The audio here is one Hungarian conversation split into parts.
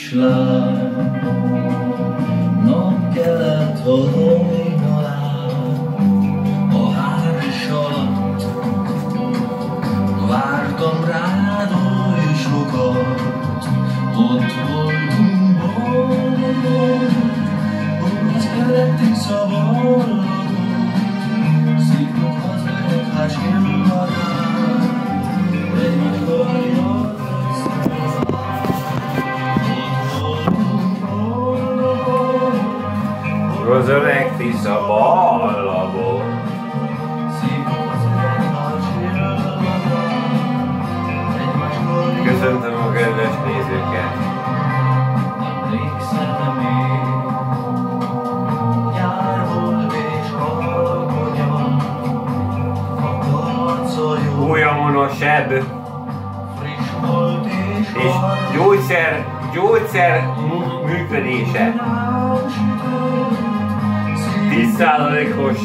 kislány, napkelet hajnalán, a hárs alatt vártam rád oly sokat, ott voltunk boldogok, az eredeti szabadon, szívunk az öreghás illatán, egymás karja az öreg tisza ballagó. Köszöntöm a kedves nézőket! Ujjamon a seb és gyógyszer működése. 10%-os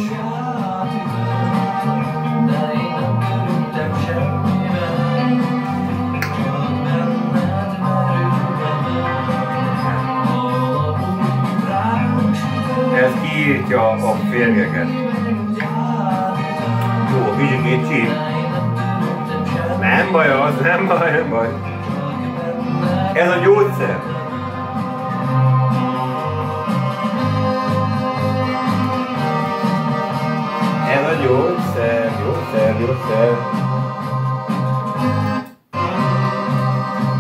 ez kiírtja a férgeket. Jó, kicsikét csíp. Nem baj az, nem baj. Ez a gyógyszer. Ez a gyógyszer.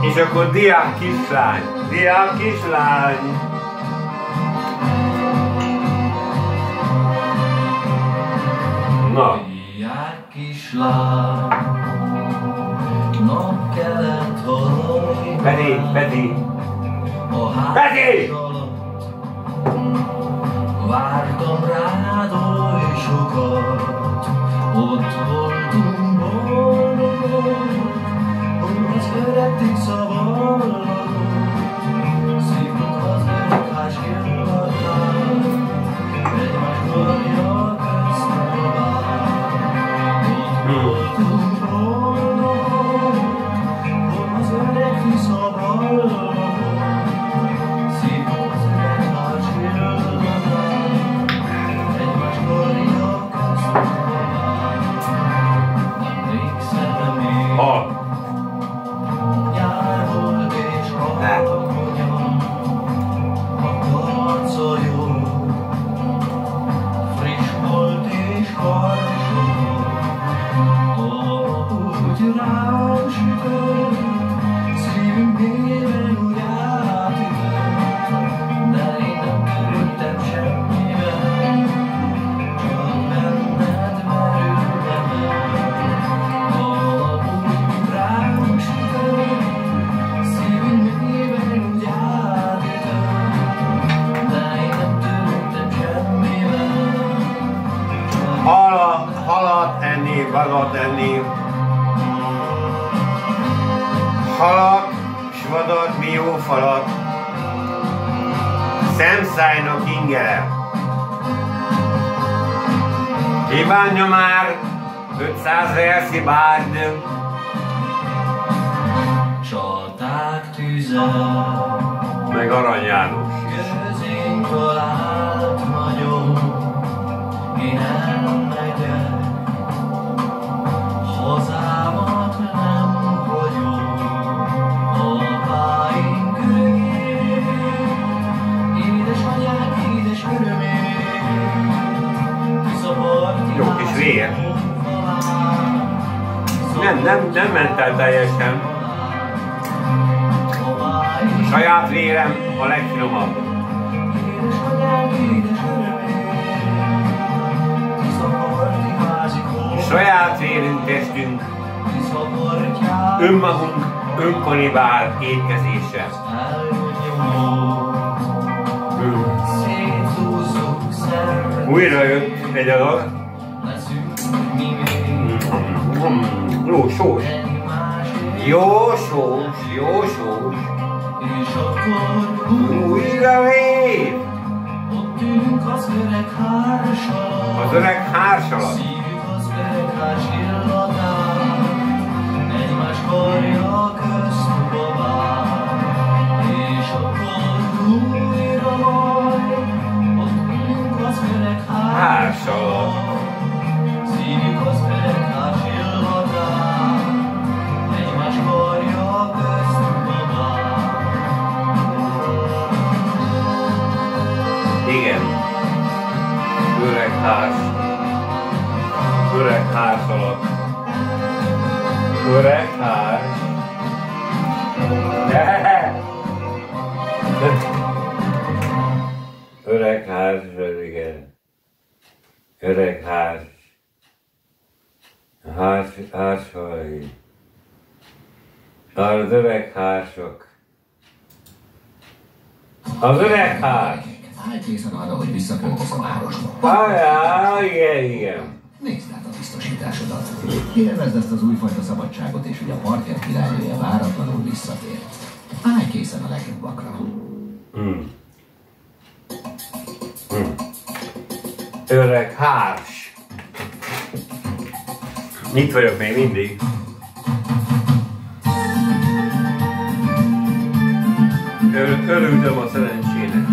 És akkor diák kislány. Na. Diák kislány, napkelet hajnalán, Peti! vártam rád oly sokat, ott voltunk boldogok, az öregtig szabadon, szívunk az öreghás illatán, egymás karja közt ott voltunk boldogok, az öregtig szabadon, szívunk az öreghás illatán, egymás karja közt emlékszem még. Nyár volt és halkonyan, a harca jó, friss volt és harsó, úgy rám sütött, szívünk mélyben úgy átütött, de én nem törődtem semmivel, csak benned merültem el. Úgy rám sütött, szívünk mélyben úgy átütött, de én nem törődtem semmivel, Halat enni, vadat enni. Halat, s vadat, mi jó falat. Szemszájnak ingere. Kívánja már 500 verszibárd. csaták tüze, Meg Arany János. közénk talált nagyon, én elmegyek, hazámat nem hagyom, apáink köré, édesanyák, édes örömét, Tiszaparti Jó kis vér. Nem ment el teljesen. Saját vérem a legfinomabb. Saját vérünk, testünk, önmagunk, önkanibál étkezése. Újra jött egy adag. Jó sós. Jó sós. Újra vér. Az öreg hárs alatt. Egymás karja közt babán, és a hárs alatt. Szívjuk az öregház illagát, egymás karja közt magát. Igen. Öreg hárs. Öreg hárs alatt. Öreg hárs. Öreg hárs, igen. Öreg hárs. Hársfalai. Az öreg hársok. Az öreg hárs. Állj készen arra, hogy visszaköltöz a városba. Igen. Nézd át a biztosításodat. Élvezd ezt az újfajta szabadságot, és hogy a parkett királynője váratlanul visszatér. Állj készen a legjobbakra. Öreg hárs. Itt vagyok még mindig. Örültem a szerencsének.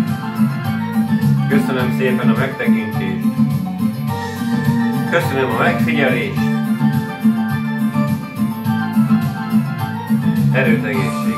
Köszönöm szépen a megtekintést. Köszönöm a megfigyelést. Erőt, egészség.